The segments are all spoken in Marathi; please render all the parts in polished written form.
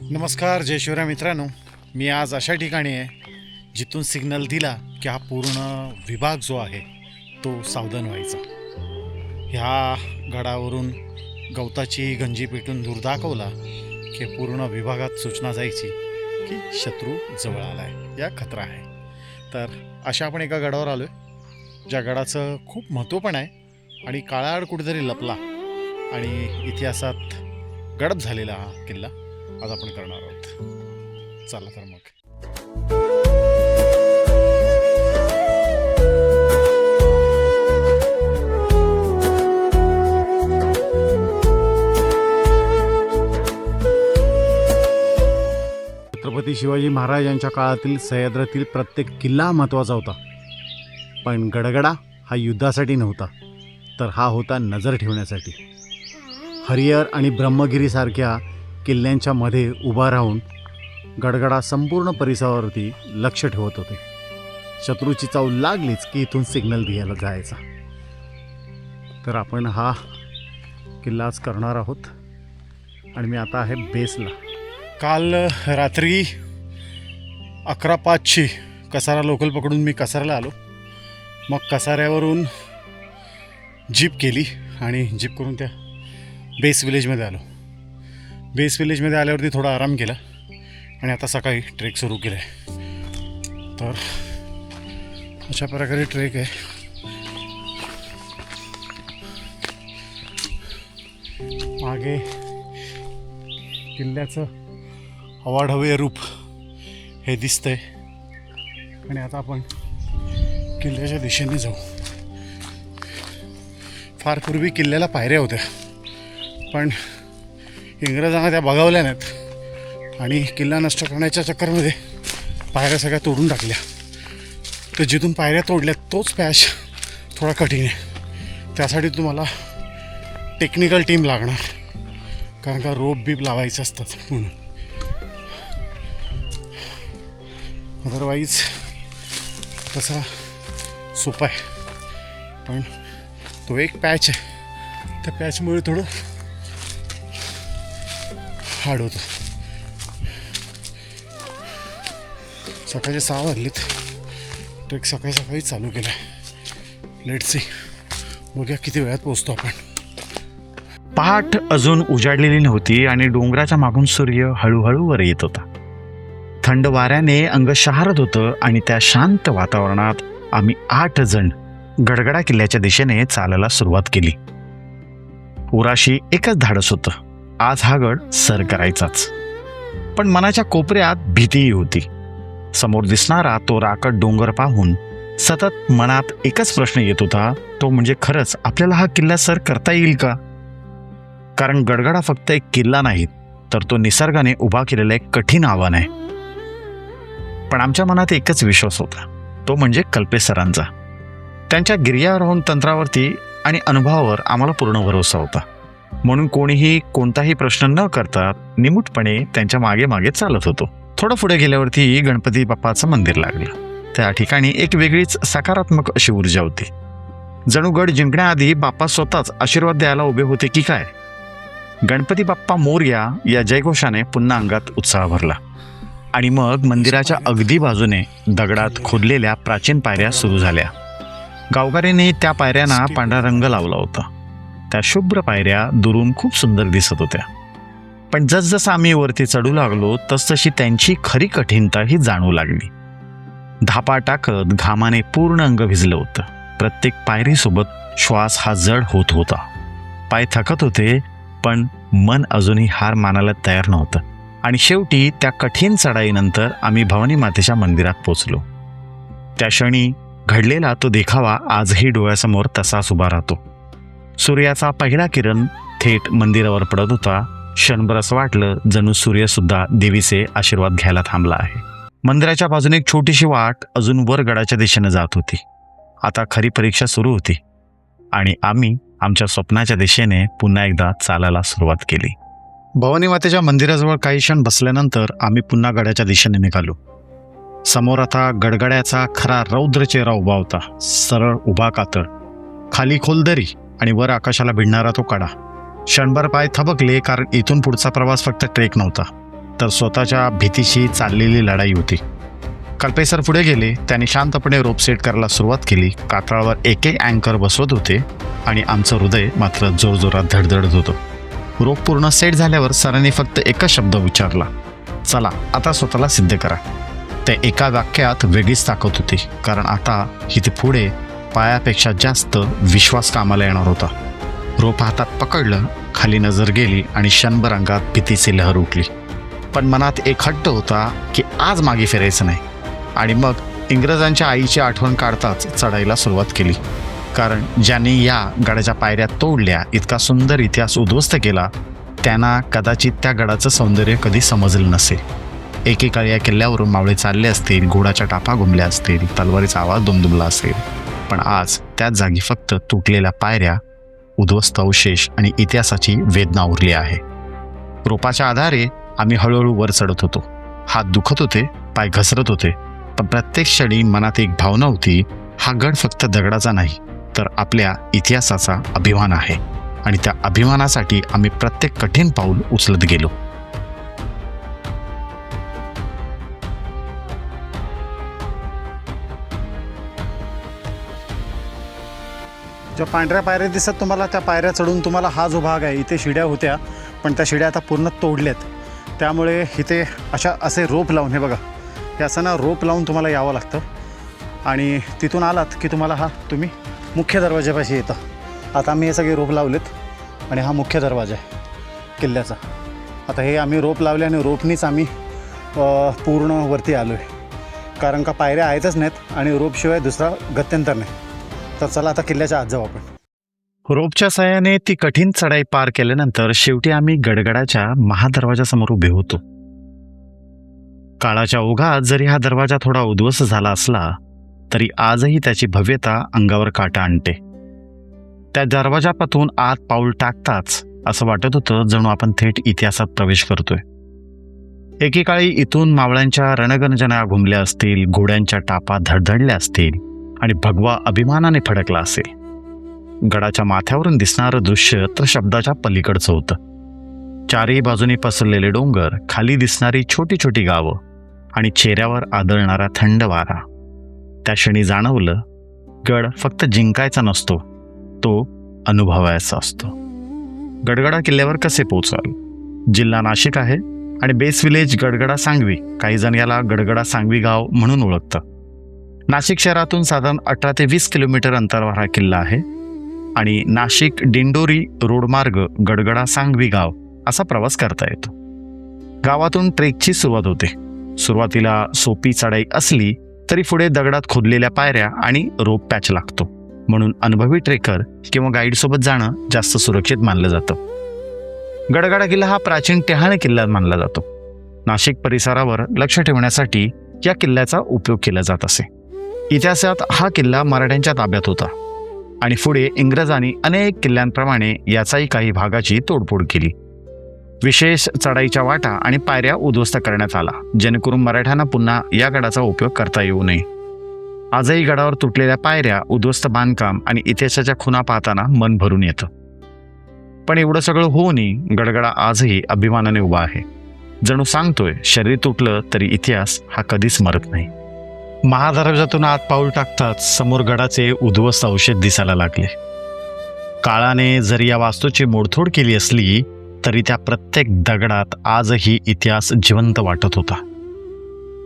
नमस्कार जय शिवराय मित्रांनो. मी आज अशा ठिकाणी आहे जिथून सिग्नल दिला की हा पूर्ण विभाग जो आहे तो सावधान व्हायचा. ह्या गडावरून गवताची गंजी पेटून दूर दाखवला की पूर्ण विभागात सूचना जायची की शत्रू जवळ आला आहे या खतरा आहे. तर अशा आपण एका गडावर आलो आहे ज्या गडाचं खूप महत्त्व पण आहे आणि काळाआड कुठेतरी लपला आणि इतिहासात गडप झालेला हा किल्ला आज आपण करणार आहोत. चला तर मग. छत्रपती शिवाजी महाराज यांच्या काळातील सह्याद्रीतील प्रत्येक किल्ला महत्त्वाचा होता, पण गडगडा हा युद्धासाठी नव्हता, तर हा होता नजर ठेवण्यासाठी. हरिहर आणि ब्रह्मगिरीसारख्या किल्ल्यांच्या मध्ये उभा राहून गडगडा संपूर्ण परिसरावरती लक्ष ठेवत होते. शत्रूची चाव लागलीच की इथून सिग्नल द्यायला जायचा. तर आपण हा किल्लाच करणार आहोत आणि मी आता आहे बेसला. काल रात्री 11:05 कसारा लोकल पकडून मी कसाऱ्याला आलो. मग कसाऱ्यावरून जीप केली आणि जीप करून त्या बेस विलेजमध्ये आलो. बेस विलेजमध्ये आल्यावरती थोडा आराम केला आणि आता सकाळी ट्रेक सुरू केला आहे. तर अशा प्रकारे ट्रेक आहे. मागे किल्ल्याचं अवाढव्य रूप हे दिसतंय आणि आता आपण किल्ल्याच्या दिशेने जाऊ. फार पूर्वी किल्ल्याला पायऱ्या होत्या, पण इंग्रजांना त्या बघावल्या नाहीत आणि किल्ला नष्ट करण्याच्या चक्करमध्ये पायऱ्या सगळ्या तोडून टाकल्या. तर जिथून पायऱ्या तोडल्या तोच पॅच थोडा कठीण आहे. त्यासाठी तुम्हाला टेक्निकल टीम लागणार, कारण का रोप बीप लावायचे असतात म्हणून. अदरवाईज तसा सोपा आहे, पण तो एक पॅच आहे, त्या पॅचमुळे थोडं हार्ड होतं. सकाळचे 6 वाजलेत. ट्रेक सकाळी सकाळी चालू केला आहे. लेट्स सी, बघूया किती वेळात पोहोचतो आपण. पहाट अजून उजाडलेली नव्हती आणि डोंगराच्या मागून सूर्य हळूहळू वर येत होता. थंड वाऱ्याने अंग शहारत होतं आणि त्या शांत वातावरणात आम्ही 8 जण गडगडा किल्ल्याच्या दिशेने चालायला सुरुवात केली. उराशी एकच धाडस होतं, आज हा गड सर करायचाच. पण मनाच्या कोपऱ्यात भीतीही होती. समोर दिसणारा तो राकट डोंगर पाहून सतत मनात एकच प्रश्न येत होता, तो म्हणजे खरंच आपल्याला हा किल्ला सर करता येईल का? कारण गडगडा फक्त एक किल्ला नाही, तर तो निसर्गाने उभा केलेला एक कठीण आव्हान आहे. पण आमच्या मनात एकच विश्वास होता, तो म्हणजे कल्पेश सरांचा. त्यांच्या गिर्यारोहण तंत्रावरती आणि अनुभवावर आम्हाला पूर्ण भरोसा होता. म्हणून कोणीही कोणताही प्रश्न न करता निमूटपणे त्यांच्या मागे मागे चालत होतो. थोडं पुढे गेल्यावरती गणपती बाप्पाचं मंदिर लागलं. त्या ठिकाणी एक वेगळीच सकारात्मक अशी ऊर्जा होती. जणू गड जिंकण्याआधी बाप्पा स्वतःच आशीर्वाद द्यायला उभे होते की काय. गणपती बाप्पा मोरया या जयघोषाने पुन्हा अंगात उत्साह भरला. आणि मग मंदिराच्या अगदी बाजूने दगडात खोदलेल्या प्राचीन पायऱ्या सुरू झाल्या. गावकऱ्यांनी त्या पायऱ्यांना पांढरा रंग लावला होता. त्या शुभ्र पायऱ्या दुरून खूप सुंदर दिसत होत्या. पण जसजसं आम्ही वरती चढू लागलो तसतशी त्यांची खरी कठीणताही जाणवू लागली. धापा टाकत घामाने पूर्ण अंग भिजलं होतं. प्रत्येक पायरीसोबत श्वास हा जड होत होता. पाय थकत होते, पण मन अजूनही हार मानायला तयार नव्हतं. आणि शेवटी त्या कठीण चढाईनंतर आम्ही भवानी मातेच्या मंदिरात पोचलो. त्या क्षणी घडलेला तो देखावा आजही डोळ्यासमोर तसाच उभा राहतो. सूर्याचा पहिला किरण थेट मंदिरावर पडत होता. क्षणभर असं वाटलं जणू सूर्यसुद्धा देवीचे आशीर्वाद घ्यायला थांबला आहे. मंदिराच्या बाजूने एक छोटीशी वाट अजून वर गडाच्या दिशेने जात होती. आता खरी परीक्षा सुरू होती आणि आम्ही आमच्या स्वप्नाच्या दिशेने पुन्हा एकदा चालायला सुरुवात केली. भवानी मातेच्या मंदिराजवळ काही क्षण बसल्यानंतर आम्ही पुन्हा गडाच्या दिशेने निघालो. समोर आता गडगड्याचा खरा रौद्र चेहरा उभा होता. सरळ उभा कातळ, खाली खोल दरी आणि वर आकाशाला भिडणारा तो कडा. क्षणभर पाय थबकले, कारण इथून पुढचा प्रवास फक्त ट्रेक नव्हता, तर स्वतःच्या भीतीशी चाललेली लढाई होती. कल्पेसर पुढे गेले. त्यांनी शांतपणे रोप सेट करायला सुरुवात केली. कातळावर एक एक अँकर बसवत होते आणि आमचं हृदय मात्र जोरजोरात धडधडत होतं. रोप पूर्ण सेट झाल्यावर सरांनी फक्त एकच शब्द उच्चारला, चला आता स्वतःला सिद्ध करा. त्या एका वाक्यात वेगळीच ताकद होती, कारण आता इथे पुढे पायापेक्षा जास्त विश्वास कामाला येणार होता. रोप हातात पकडलं, खाली नजर गेली आणि क्षणभर अंगात भीतीची लहर उठली. पण मनात एक हट्ट होता की आज मागे फिरायचं नाही. आणि मग इंग्रजांच्या आईची आठवण काढताच चढाईला सुरुवात केली. कारण ज्यांनी या गडाच्या पायऱ्या तोडल्या, इतका सुंदर इतिहास उद्ध्वस्त केला, त्यांना कदाचित त्या गडाचं सौंदर्य कधी समजलं नसेल. एकेकाळी या किल्ल्यावरून मावळे चालले असतील, घोडाच्या टापा घुमल्या असतील, तलवारीचा आवाज दुमदुमला असेल, पण आज त्याच जागी फक्त तुटलेल्या पायऱ्या, उद्ध्वस्त अवशेष आणि इतिहासाची वेदना उरली आहे. रोपाच्या आधारे आम्ही हळूहळू वर चढत होतो. हात दुखत होते, पाय घसरत होते, पण प्रत्येक क्षणी मनात एक भावना होती, हा गड फक्त दगडाचा नाही तर आपल्या इतिहासाचा अभिमान आहे. आणि त्या अभिमानासाठी आम्ही प्रत्येक कठीण पाऊल उचलत गेलो. ज्या पांढऱ्या पायऱ्या दिसत तुम्हाला, त्या पायऱ्या चढून तुम्हाला हा जो भाग आहे, इथे शिड्या होत्या, पण त्या शिड्या आता पूर्ण तोडल्यात. त्यामुळे इथे असे रोप लावून, हे बघा, हे असं ना रोप लावून तुम्हाला यावं लागतं. आणि तिथून आलात की तुम्हाला तुम्ही मुख्य दरवाजापाशी येतं. आता आम्ही हे सगळे रोप लावलेत आणि हा मुख्य दरवाजा आहे किल्ल्याचा. आता हे आम्ही रोप लावले आणि रोपनीच आम्ही पूर्ण वरती आलो आहे, कारण का पायऱ्या आहेतच नाहीत आणि रोपशिवाय दुसरा गत्यंतर नाही. तर चला आता किल्ल्याच्या आत जाऊ आपण. रोपच्या साहाय्याने ती कठीण चढाई पार केल्यानंतर शेवटी आम्ही गडगडाच्या महादरवाजासमोर उभे होतो. काळाच्या ओघात जरी हा दरवाजा थोडा उद्ध्वस्त झाला असला तरी आजही त्याची भव्यता अंगावर काटा आणते. त्या दरवाजापासून आत पाऊल टाकताच असं वाटत होतं जणू आपण थेट इतिहासात प्रवेश करतोय. एकेकाळी इथून मावळ्यांच्या रणगर्जना घुमल्या असतील, घोड्यांच्या टापा धडधडल्या असतील आणि भगवा अभिमानाने फडकला असेल. गडाच्या माथ्यावरून दिसणारं दृश्य तर शब्दाच्या पलीकडचं होतं. चारही बाजूनी पसरलेले डोंगर, खाली दिसणारी छोटी छोटी गावं आणि चेहऱ्यावर आदळणारा थंड वारा. त्या क्षणी जाणवलं, गड फक्त जिंकायचा नसतो, तो अनुभवायचा असतो. गडगडा किल्ल्यावर कसे पोचाल? जिल्हा नाशिक आहे आणि बेस विलेज गडगडा सांगवी, काही जण याला गडगडा सांगवी गाव म्हणून ओळखतं. नाशिक शहरातून साधारण 18 ते 20 किलोमीटर अंतरावर हा किल्ला आहे आणि नाशिक दिंडोरी रोडमार्ग गडगडा सांगवी गाव असा प्रवास करता येतो. गावातून ट्रेकची सुरुवात होते. सुरुवातीला सोपी चढाई असली तरी पुढे दगडात खोदलेल्या पायऱ्या आणि रोप पॅच लागतो, म्हणून अनुभवी ट्रेकर किंवा गाईडसोबत जाणं जास्त सुरक्षित मानलं जातं. गडगडा किल्ला हा प्राचीन टेहाळी किल्ला मानला जातो. नाशिक परिसरावर लक्ष ठेवण्यासाठी या किल्ल्याचा उपयोग केला जात असे. इतिहासात हा किल्ला मराठ्यांच्या ताब्यात होता आणि पुढे इंग्रजांनी अनेक किल्ल्यांप्रमाणे याचाही काही भागाची तोडफोड केली. विशेष चढाईच्या वाटा आणि पायऱ्या उद्ध्वस्त करण्यात आला, जेणेकरून मराठ्यांना पुन्हा या गडाचा उपयोग करता येऊ नये. आजही गडावर तुटलेल्या पायऱ्या, उद्ध्वस्त बांधकाम आणि इतिहासाच्या खुणा पाहताना मन भरून येतं. पण एवढं सगळं होऊनही गडगडा आजही अभिमानाने उभा आहे. जणू सांगतोय, शरीर तुटलं तरी इतिहास हा कधीच मरत नाही. महादरवाजातून आत पाऊल टाकताच समोर गडाचे उद्ध्वस्त अवशेष दिसायला लागले. काळाने जरी या वास्तूची मोडतोड केली असली तरी त्या प्रत्येक दगडात आजही इतिहास जिवंत वाटत होता.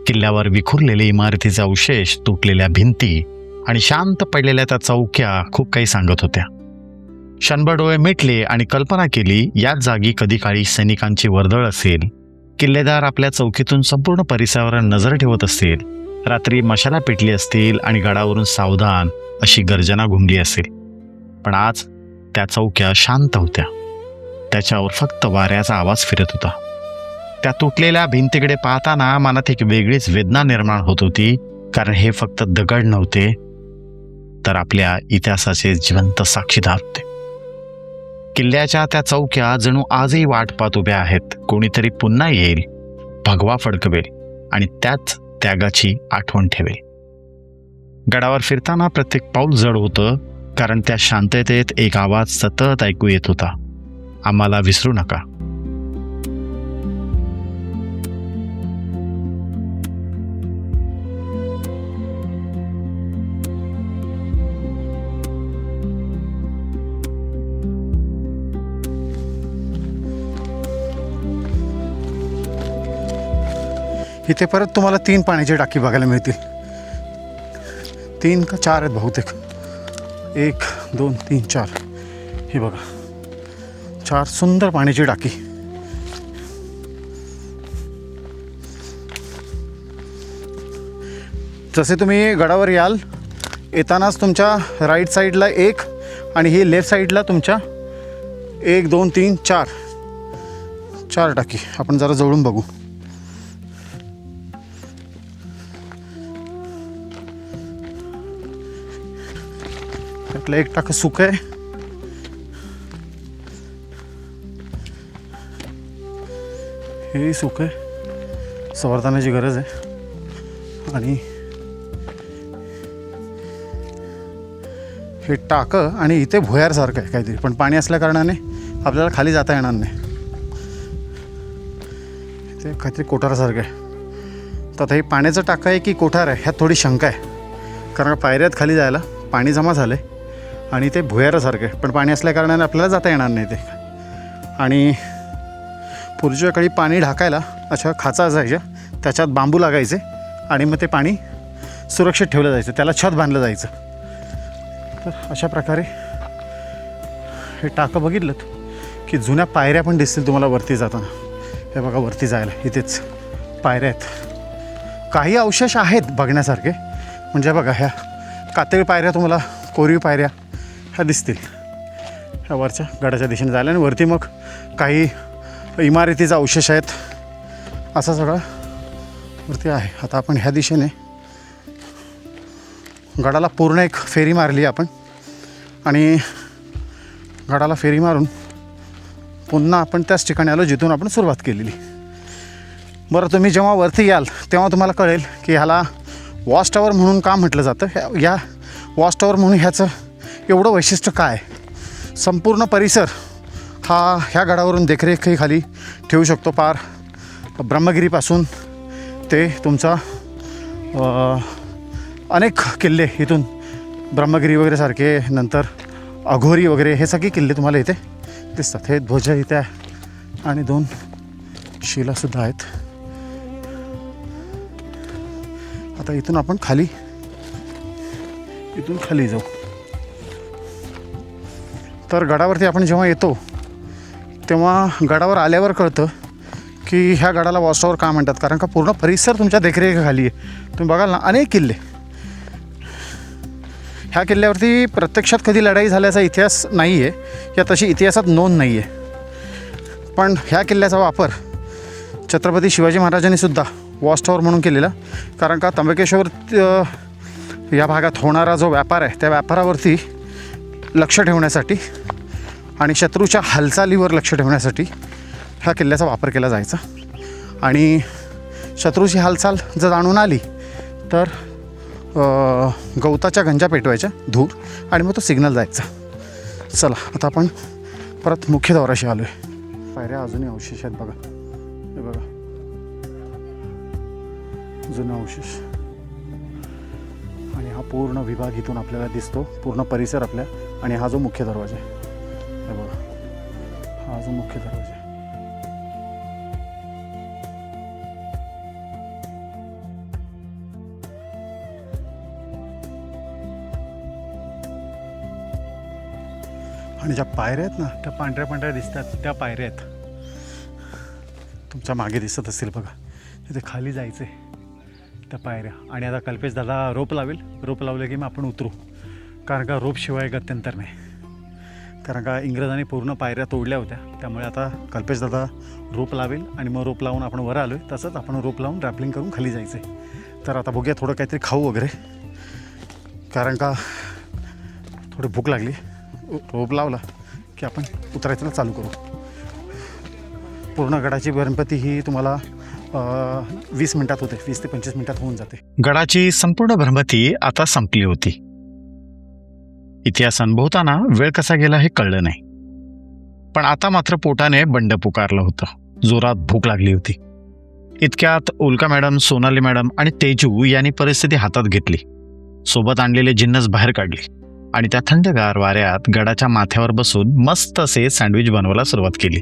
किल्ल्यावर विखुरलेले इमारतीचे अवशेष, तुटलेल्या भिंती आणि शांत पडलेल्या त्या चौक्या खूप काही सांगत होत्या. क्षणभर डोळे मिटले आणि कल्पना केली, याच जागी कधी काळी सैनिकांची वर्दळ असेल, किल्लेदार आपल्या चौकीतून संपूर्ण परिसरावर नजर ठेवत असतील, रात्री मशाला पेटली असतील आणि गडावरून सावधान अशी गर्जना घुमली असेल. पण आज त्या चौक्या शांत होत्या. त्याच्यावर फक्त वाऱ्याचा आवाज फिरत होता. त्या तुटलेल्या भिंतीकडे पाहताना मनात एक वेगळीच वेदना निर्माण होत होती, कारण हे फक्त दगड नव्हते तर आपल्या इतिहासाचे जिवंत साक्षीदार होते. किल्ल्याच्या त्या चौक्या जणू आजही वाट पाहत उभ्या आहेत. कोणीतरी पुन्हा येईल, भगवा फडकवेल आणि त्याच त्यागाची आठवण ठेवेल. गडावर फिरताना प्रत्येक पाऊल जड होतं, कारण त्या शांततेत एक आवाज सतत ऐकू येत होता, आम्हाला विसरू नका. इथे परत तुम्हाला 3 पाण्याची टाकी बघायला मिळतील. 3 का 4 आहेत बहुतेक. 1 2 3 4. हे बघा 4 सुंदर पाण्याची टाकी. जसे तुम्ही गडावर याल येतानाच तुमच्या राईट साईडला 1 आणि ही लेफ्ट साईडला तुमच्या 1 2 3 4 टाकी. आपण जरा जवळून बघू. त्यातलं 1 टाकं सुकं आहे. हेही सुकं आहे. संवर्धनाची गरज आहे. आणि हे टाकं आणि इथे भुयारसारखं आहे काहीतरी, पण पाणी असल्या कारणाने आपल्याला खाली जाता येणार नाही. इथे काहीतरी कोठारासारखं आहे. तर आता हे पाण्याचं टाकं आहे की कोठार आहे ह्यात थोडी शंका आहे. कारण पायऱ्यात खाली जायला पाणी जमा झालं आहे आणि ते भुयारासारखं आहे, पण पाणी असल्या कारणाने आपल्याला जाता येणार नाही ते. आणि पूर्वीच्या काळी पाणी ढाकायला अशा खाचा असायच्या, त्याच्यात बांबू लागायचे आणि मग ते पाणी सुरक्षित ठेवलं जायचं, त्याला छत बांधलं जायचं. तर अशा प्रकारे हे टाकं बघितलं की जुन्या पायऱ्या पण दिसतील तुम्हाला वरती जाताना. हे बघा वरती जायला इथेच पायऱ्या आहेत. काही अवशेष आहेत बघण्यासारखे. म्हणजे बघा ह्या कातळी पायऱ्या तुम्हाला, कोरीव पायऱ्या ह्या दिसतील ह्या वरच्या गडाच्या दिशेने जायला. आणि वरती मग काही इमारतीचा अवशेष आहेत. असं सगळं वरती आहे. आता आपण ह्या दिशेने गडाला पूर्ण एक फेरी मारली आपण आणि गडाला फेरी मारून पुन्हा आपण त्याच ठिकाणी आलो जिथून आपण सुरुवात केलेली. बरं, तुम्ही जेव्हा वरती याल तेव्हा तुम्हाला कळेल की ह्याला वॉच टॉवर म्हणून का म्हटलं जातं. या वॉच टॉवर म्हणून ह्याचं एवढं वैशिष्ट्य काय. संपूर्ण परिसर हा ह्या गडावरून देखरेखीखाली ठेवू शकतो. पार ब्रह्मगिरीपासून ते तुमचा अनेक किल्ले इथून ब्रह्मगिरी वगैरे सारखे, नंतर अघोरी वगैरे, हे सगळे किल्ले तुम्हाला इथे दिसतात. हे ध्वज इथे आहे आणि 2 शिलासुद्धा आहेत. आता इथून आपण खाली जाऊ. तर गडावरती आपण जेव्हा येतो तेव्हा गडावर आल्यावर कळतं की ह्या गडाला वॉच टॉवर का म्हणतात. कारण का पूर्ण परिसर तुमच्या देखरेखीखाली आहे. तुम्ही बघाल ना अनेक किल्ले. ह्या किल्ल्यावरती प्रत्यक्षात कधी लढाई झाल्याचा इतिहास नाही आहे, या तशी इतिहासात नोंद नाही आहे. पण ह्या किल्ल्याचा वापर छत्रपती शिवाजी महाराजांनी सुद्धा वॉच टॉवर म्हणून केलेला. कारण का त्र्यंबकेश्वर या भागात होणारा जो व्यापार आहे त्या व्यापारावरती लक्ष ठेवण्यासाठी आणि शत्रूच्या हालचालीवर लक्ष ठेवण्यासाठी ह्या किल्ल्याचा वापर केला जायचा. आणि शत्रूची हालचाल जर जाणून आली तर गवताच्या गंजा पेटवायच्या धूर आणि मग तो सिग्नल जायचा. चला आता आपण परत मुख्य दौऱ्याशी आलो आहे. पायऱ्या अजूनही अवशेष आहेत बघा. हे बघा जुना अवशेष. आणि हा पूर्ण विभाग इथून आपल्याला दिसतो, पूर्ण परिसर आपल्या. आणि हा जो मुख्य दरवाजा आहे, हे बघा हा जो मुख्य दरवाजा आहे. आणि ज्या पायऱ्या आहेत ना त्या पांढऱ्या पांढऱ्या दिसतात त्या पायऱ्या आहेत. तुमच्या मागे दिसत असतील बघा, तिथे खाली जायचं आहे त्या पायऱ्या. आणि आता कल्पेश दादा रोप लावेल. रोप लावलं की मग आपण उतरू. कारण का रोपशिवाय गत्यंतर नाही. कारण का इंग्रजांनी पूर्ण पायऱ्या तोडल्या होत्या. त्यामुळे आता कल्पेश दादा रोप लावेल आणि मग रोप लावून आपण वर आलो आहे. तसंच आपण रोप लावून रॅपलिंग करून खाली जायचं आहे. तर आता बघूया थोडं काहीतरी खाऊ वगैरे, कारण का थोडी भूक लागली. रोप लावला की आपण उतरायचं चालू करू. पूर्ण गडाची गणपती ही तुम्हाला 20 मिनिटात होते. 20 ते 25 मिनिटात होऊन जाते. गडाची संपूर्ण भ्रमती आता संपली होती. इतिहास अनुभवताना वेळ कसा गेला हे कळलं नाही. पण आता मात्र पोटाने बंड पुकारलं होतं. जोरात भूक लागली होती. इतक्यात उल्का मॅडम, सोनाली मॅडम आणि तेजू यांनी परिस्थिती हातात घेतली. सोबत आणलेले जिन्नस बाहेर काढले आणि त्या थंडगार वाऱ्यात गडाच्या माथ्यावर बसून मस्त असे सँडविच बनवायला सुरुवात केली.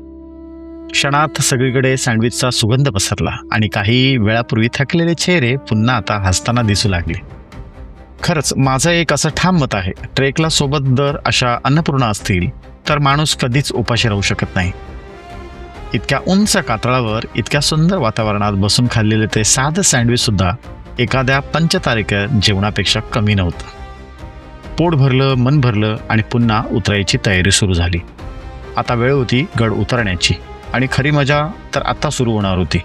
क्षणात सगळीकडे सँडविचचा सुगंध पसरला आणि काही वेळापूर्वी थकलेले चेहरे पुन्हा आता हसताना दिसू लागले. खरंच माझं एक असं ठाम मत आहे, ट्रेकला सोबत जर अशा अन्नपूर्णा असतील तर माणूस कधीच उपाशी राहू शकत नाही. इतक्या उंच कातळावर इतक्या सुंदर वातावरणात बसून खाल्लेले ते साधं सँडविच सुद्धा एखाद्या पंचतारिका जेवणापेक्षा कमी नव्हतं. पोट भरलं, मन भरलं आणि पुन्हा उतरायची तयारी सुरू झाली. आता वेळ होती गड उतरण्याची आणि खरी मजा तर आता सुरू होणार होती.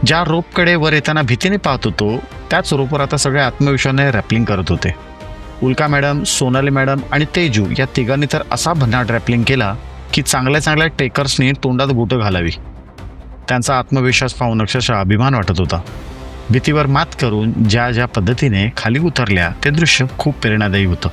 ज्या रोपकडे वर येताना भीतीने पाहत होतो त्याच रोपवर आता सगळे आत्मविश्वासाने रॅपलिंग करत होते. उल्का मॅडम, सोनाली मॅडम आणि तेजू या तिघांनी तर असा भन्नाट रॅपलिंग केला की चांगल्या चांगल्या ट्रेकर्सनी तोंडात गुटं घालावी. त्यांचा आत्मविश्वास पाहून अक्षरशः अभिमान वाटत होता. भीतीवर मात करून ज्या ज्या पद्धतीने खाली उतरल्या ते दृश्य खूप प्रेरणादायी होतं.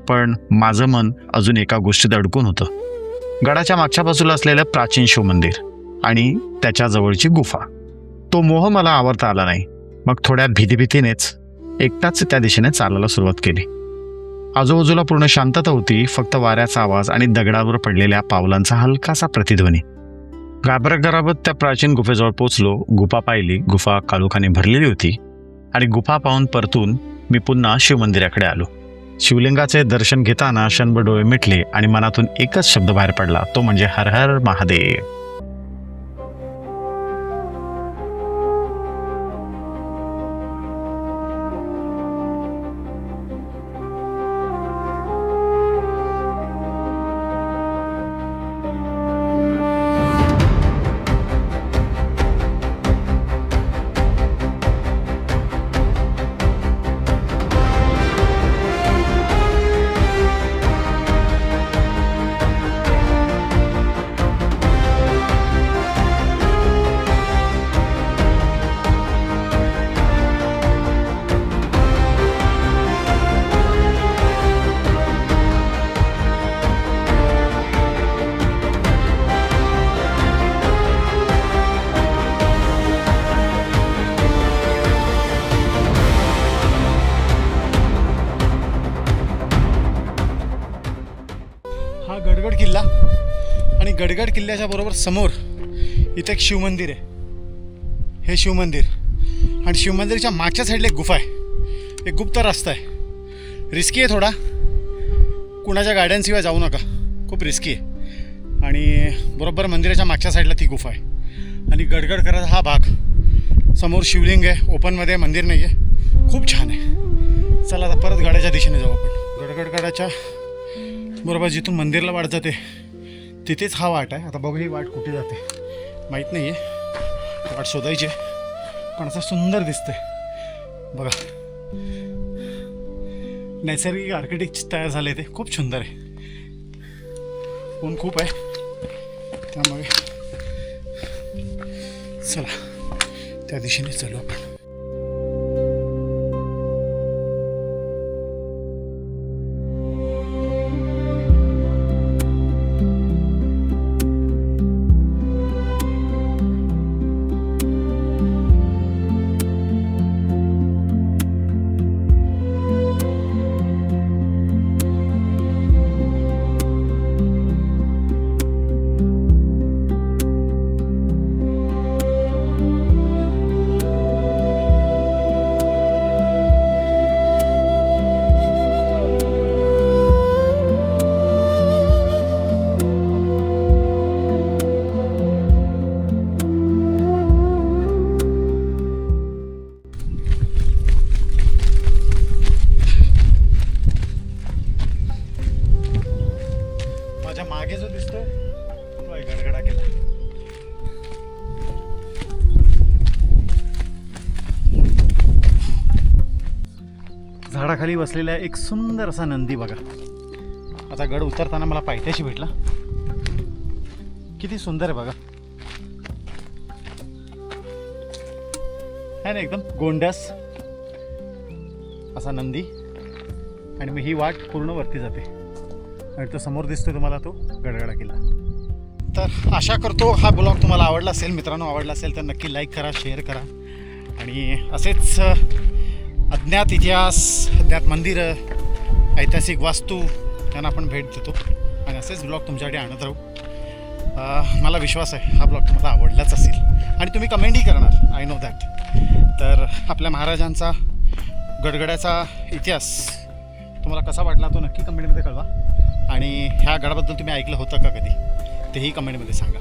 पण माझं मन अजून एका गोष्टीत अडकून होतं. गडाच्या मागच्या बाजूला असलेलं प्राचीन शिवमंदिर आणि त्याच्या जवळची गुफा. तो मोह मला आवरता आला नाही. मग थोड्या भीतीनेच एकटाच त्या दिशेने चालायला सुरुवात केली. आजूबाजूला पूर्ण शांतता होती, फक्त वाऱ्याचा आवाज आणि दगडावर पडलेल्या पावलांचा हलकासा प्रतिध्वनी. घाबरत त्या प्राचीन गुफेजवळ पोचलो. गुफा पाहिली. गुफा काळोखाने भरलेली होती आणि गुफा पाहून परतून मी पुन्हा शिवमंदिराकडे आलो. शिवलिंगाचे दर्शन घेताना क्षणभर डोळे मिटले आणि मनातून एकच शब्द बाहेर पडला, तो म्हणजे हर हर महादेव. हा गडगड किल्ला आणि गडगड किल्ल्याच्या बरोबर समोर इथे एक शिवमंदिर आहे. हे शिवमंदिर आणि शिवमंदिरच्या मागच्या साईडला एक गुफा आहे. एक गुप्त रस्ता आहे. रिस्की आहे थोडा, कुणाच्या गाड्यांशिवाय जाऊ नका, खूप रिस्की आहे. आणि बरोबर मंदिराच्या मागच्या साईडला ती गुफा आहे आणि गडगड करायचा हा भाग. समोर शिवलिंग आहे, ओपनमध्ये मंदिर नाही आहे, खूप छान आहे. चला आता परत गडाच्या दिशेने जाऊ आपण. गडगडगडाच्या बरोबर जिथून मंदिरला वाट जाते तिथेच हा वाट आहे. आता बघू ही वाट कुठे जाते माहीत नाही आहे, वाट शोधायची आहे. पण असं सुंदर दिसतंय बघा. नैसर्गिक आर्किटेक्ट तयार झाले, ते खूप सुंदर आहे. ऊन खूप आहे त्यामुळे चला त्या दिशेने चालू आपण. मागे जो दिसतोय तो आहे गडगडा किल्ला. झाडाखाली बसलेला एक सुंदर असा नंदी बघा. आता गड उतरताना मला पायथ्याशी भेटला. किती सुंदर आहे बघा. आहे ना एकदम गोंडस असा नंदी. आणि मग ही वाट पूर्ण वरती जाते आणि तो समोर दिसतोय तुम्हाला तो गडगडा किल्ला. तर आशा करतो हा ब्लॉग तुम्हाला आवडला असेल मित्रांनो. आवडला असेल तर नक्की लाईक करा, शेअर करा आणि असेच अज्ञात इतिहास, अज्ञात मंदिरं, ऐतिहासिक वास्तू यांना आपण भेट देतो आणि असेच ब्लॉग तुमच्याकडे आणत राहू. मला विश्वास आहे हा ब्लॉग तुम्हाला आवडलाच असेल आणि तुम्ही कमेंटही करणार, आय नो दॅट. तर आपल्या महाराजांचा गडगड्याचा इतिहास तुम्हाला कसा वाटला तो नक्की कमेंटमध्ये कळवा. आणि ह्या गडाबद्दल तुम्ही ऐकलं होतं का कधी तेही कमेंटमध्ये सांगा.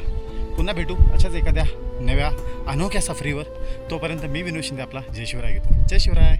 पुन्हा भेटू अशाच एखाद्या नव्या अनोख्या सफरीवर. तोपर्यंत मी विनोद शिंदे आपला जय शिवराय घेतो. जय शिवराय.